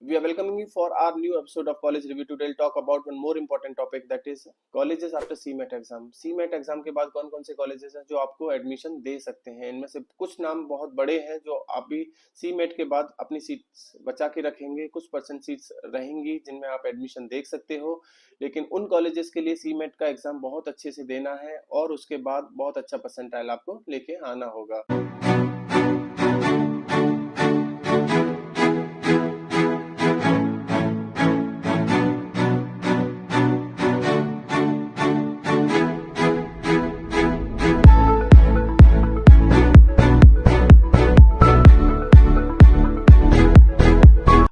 We are welcoming you for our new episode of College Review. Today we'll talk about one more important topic, that is colleges after CMET exam. CMET exam के बाद कौन कौन से colleges हैं जो आपको admission दे सकते हैं। इनमें से कुछ नाम बहुत बड़े हैं जो आप भी CMET के बाद अपनी सीट्स बचा के रखेंगे। कुछ परसेंट सीट्स रहेंगी जिनमें आप एडमिशन देख सकते हो, लेकिन उन कॉलेजेस के लिए CMET का एग्जाम बहुत अच्छे से देना है और उसके बाद बहुत अच्छा परसेंटाइल आपको लेके आना होगा।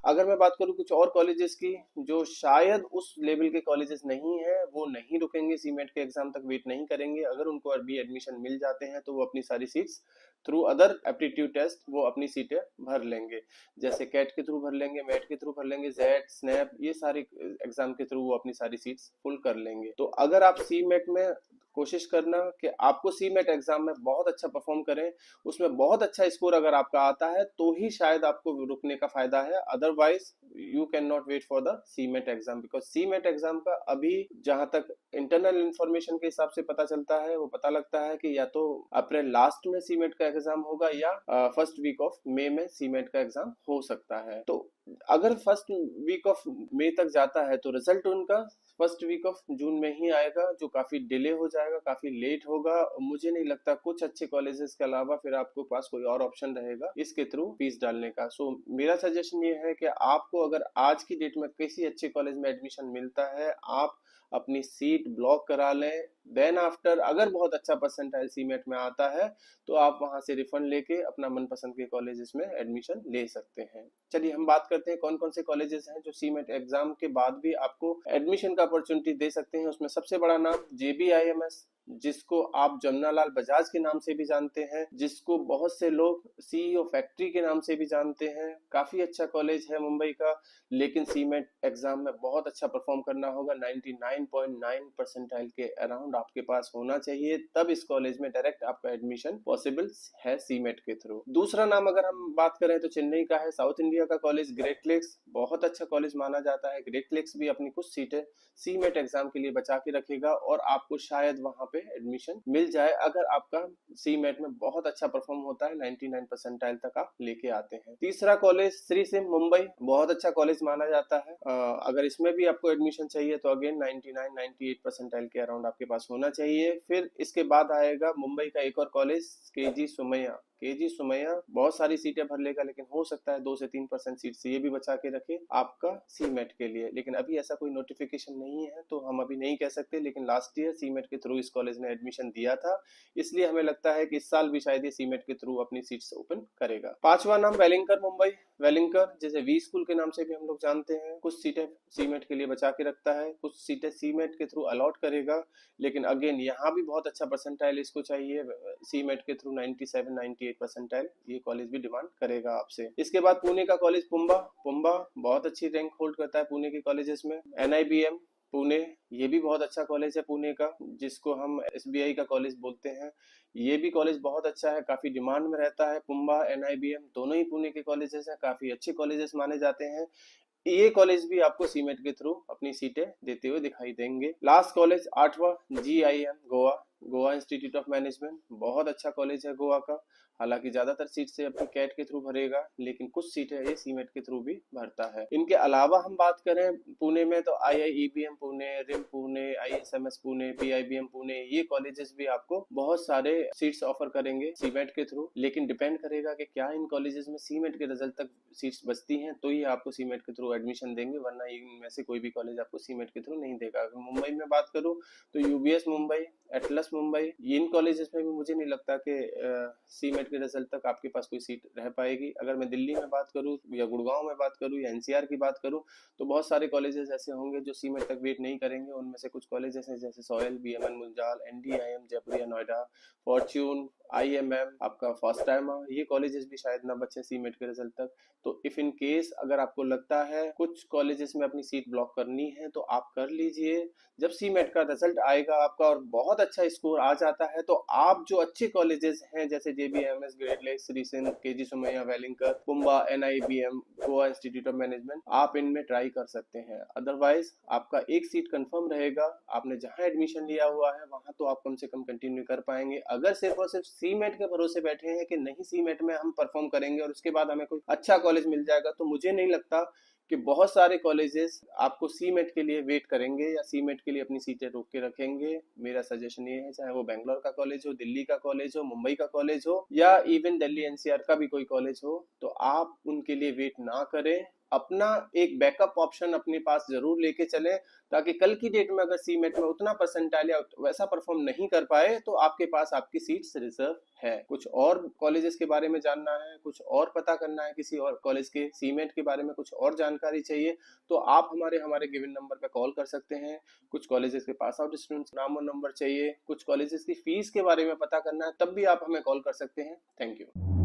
अगर मैं बात करूं कुछ और कॉलेजेस की जो शायद उस लेवल के कॉलेजेस नहीं है, वो नहीं रुकेंगे CMET के एग्जाम तक, वेट नहीं करेंगे। अगर उनको अभी एडमिशन मिल जाते हैं तो वो अपनी सारी seats through other aptitude test वो अपनी सीटें भर लेंगे। जैसे कैट के थ्रू भर लेंगे, मैट के थ्रू भर लेंगे, जेट स्नैप, ये सारे एग्जाम के थ्रू वो अपनी सारी सीट्स फुल कर लेंगे। तो अगर आप CMET में कोशिश करना कि आपको CMET एग्जाम में बहुत अच्छा परफॉर्म करें, उसमें बहुत अच्छा स्कोर अगर आपका आता है तो ही शायद आपको रुकने का फायदा है। Otherwise you can not wait for the CMET exam, because CMET exam का अभी जहां तक इंटरनल इंफॉर्मेशन के हिसाब से पता चलता है, वो पता लगता है कि या तो अप्रैल लास्ट में CMET का एग्जाम होगा या फर्स्ट वीक ऑफ मई में CMET का एग्जाम हो सकता है। तो अगर फर्स्ट वीक ऑफ मई तक जाता है तो रिजल्ट उनका फर्स्ट वीक ऑफ जून में ही आएगा, जो काफी डिले हो जाएगा, काफी लेट होगा। मुझे नहीं लगता कुछ अच्छे कॉलेजेस के अलावा फिर आपको पास कोई और ऑप्शन रहेगा इसके थ्रू फीस डालने का। सो मेरा सजेशन ये है कि आपको अगर आज की डेट में किसी अच्छे कॉलेज में एडमिशन मिलता है, आप अपनी सीट ब्लॉक करा लें। देन आफ्टर अगर बहुत अच्छा परसेंटाइल CMET में आता है तो आप वहां से रिफंड लेके अपना मनपसंद के कॉलेजेस में एडमिशन ले सकते हैं। चलिए हम बात करते हैं कौन कौन से कॉलेजेस हैं जो CMET एग्जाम के बाद भी आपको एडमिशन का अपॉर्चुनिटी दे सकते हैं। उसमें सबसे बड़ा नाम JBIMS, जिसको आप जमुनालाल बजाज के नाम से भी जानते हैं, जिसको बहुत से लोग CEO फैक्ट्री के नाम से भी जानते हैं। काफी अच्छा कॉलेज है मुंबई का, लेकिन CMET एग्जाम में बहुत अच्छा परफॉर्म करना होगा। 99.9 परसेंटाइल के अराउंड आपके पास होना चाहिए, तब इस कॉलेज में डायरेक्ट आपका एडमिशन पॉसिबल है CMET के थ्रू। दूसरा नाम अगर हम बात करें तो चेन्नई का है साउथ इंडिया का कॉलेज ग्रेट लेक्स। बहुत अच्छा कॉलेज माना जाता है। ग्रेट लेक्स भी अपनी कुछ सीटें CMET एग्जाम के लिए बचा के रखेगा और आपको शायद वहां पे एडमिशन मिल जाए अगर आपका CMET में बहुत अच्छा परफॉर्म होता है, 99 परसेंटाइल तक आप लेके आते हैं। तीसरा कॉलेज श्री सिम मुंबई, बहुत अच्छा कॉलेज माना जाता है। अगर इसमें भी आपको एडमिशन चाहिए तो अगेन 99-98 परसेंटाइल के अराउंड आपके पास होना चाहिए। फिर इसके बाद आएगा मुंबई का एक और college KG Sumaiya. KG Sumaiya बहुत सारी सीटें भर लेगा, लेकिन हो सकता है 2 से 3% सीट से ये भी बचा के रखे आपका CMET के लिए। लेकिन अभी ऐसा कोई नोटिफिकेशन नहीं है तो हम अभी नहीं कह सकते, लेकिन लास्ट ईयर CMET के थ्रू इस कॉलेज ने एडमिशन दिया था, इसलिए हमें लगता है कि इस साल भी शायद ये CMET के थ्रू अपनी सीट्स ओपन करेगा। पांचवा नाम वेलिंकर मुंबई। वेलिंकर जैसे वी स्कूल के नाम से भी हम लोग जानते हैं, कुछ सीटें CMET के लिए बचा के रखता है, कुछ सीटें CMET के थ्रू अलॉट करेगा, लेकिन अगेन यहाँ भी बहुत अच्छा परसेंटाइल इसको चाहिए। CMET के थ्रू 97-98 परसेंटाइल ये कॉलेज भी डिमांड करेगा आपसे। इसके बाद पुणे का कॉलेज पुंबा। पुंबा बहुत अच्छी रैंक होल्ड करता है पुणे के कॉलेजेस में। NIBM पुणे, ये भी बहुत अच्छा कॉलेज है पुणे का, जिसको हम SBI का कॉलेज बोलते हैं। ये भी कॉलेज बहुत अच्छा है, काफी डिमांड में रहता है। पुंबा NIBM दोनों ही पुणे के कॉलेजेस हैं, काफी अच्छे कॉलेजेस माने जाते हैं। ये कॉलेज भी आपको CMET के थ्रू अपनी सीटें देते हुए दिखाई देंगे। लास्ट कॉलेज आठवां GIM Goa. Goa institute of management बहुत अच्छा कॉलेज है गोवा का। हालांकि ज्यादातर सीट से अपनी कैट के थ्रू भरेगा, लेकिन कुछ सीटें ये CMET के थ्रू भी भरता है। इनके अलावा हम बात करें पुणे में तो IIEBM पुणे, रिम पुणे, ISMS पुणे, PIBM पुणे, ये कॉलेजेस भी आपको बहुत सारे सीट्स ऑफर करेंगे CMET के थ्रू। लेकिन डिपेंड करेगा कि क्या इन कॉलेजेस में CMET के रिजल्ट तक सीट्स बचती हैं तो ही आपको CMET के थ्रू एडमिशन देंगे, वरना इनमें से कोई भी कॉलेज आपको CMET के थ्रू नहीं देगा। अगर मुंबई में बात करूं तो UBS मुंबई, एटलस मुंबई, इन कॉलेजेस में भी मुझे नहीं लगता कि CMET के रिजल्ट तक आपके पास कोई सीट रह पाएगी। अगर मैं दिल्ली में बात करूं या गुड़गांव में बात करूं या NCR की बात करूं तो बहुत सारे कॉलेजेस ऐसे होंगे जो CMET तक वेट नहीं करेंगे। उनमें से कुछ कॉलेजेस हैं जैसे soil, BMN Munjal, NDIM Jaipur या नोएडा, फॉर्च्यून, IMM, आपका फर्स्ट टाइम, ये कॉलेजेस भी शायद ना बचे CMET के रिजल्ट तक। तो इफ इन केस अगर आपको लगता है कुछ कॉलेजेस में अपनी सीट ब्लॉक करनी है तो आप कर लीजिए। जब CMET का रिजल्ट आएगा आपका और बहुत अच्छा स्कोर आ जाता है तो आप जो अच्छे कॉलेजेस हैं जैसे JBMS, ग्रेट लेक्स, श्री सिंध, KG Somaiya, Welingkar, PUMBA, NIBM, Goa institute of management, आप इनमें ट्राई कर सकते हैं। अदरवाइज आपका एक सीट कंफर्म रहेगा, आपने जहां एडमिशन लिया हुआ है वहां तो आप कम से कम कंटिन्यू कर पाएंगे। अगर सिर्फ और सिर्फ सीमेट के भरोसे बैठे हैं कि नहीं सीमेट में हम परफॉर्म करेंगे और उसके बाद हमें कोई अच्छा कॉलेज मिल जाएगा, तो मुझे नहीं लगता कि बहुत सारे कॉलेजेस आपको सीमेट के लिए वेट करेंगे या सीमेट के लिए अपनी सीटें रोक के रखेंगे। मेरा सजेशन ये है, चाहे वो बेंगलोर का कॉलेज हो, दिल्ली का कॉलेज हो, मुंबई का कॉलेज हो या इवन दिल्ली NCR का भी कोई कॉलेज हो, तो आप उनके लिए वेट ना करें। अपना एक बैकअप ऑप्शन अपने पास जरूर लेके चलें, ताकि कल की डेट में अगर सीमेट में उतना परसेंटाइल या वैसा परफॉर्म नहीं कर पाए तो आपके पास आपकी सीट्स रिजर्व है। कुछ और कॉलेजेस के बारे में जानना है, कुछ और पता करना है, किसी और कॉलेज के सीमेट के बारे में कुछ और जानकारी चाहिए, तो आप हमारे गिवन नंबर पर कॉल कर सकते हैं। कुछ कॉलेजेस के पास आउट स्टूडेंट्स नाम और नंबर चाहिए, कुछ कॉलेजेस की फीस के बारे में पता करना है, तब भी आप हमें कॉल कर सकते हैं। Thank you.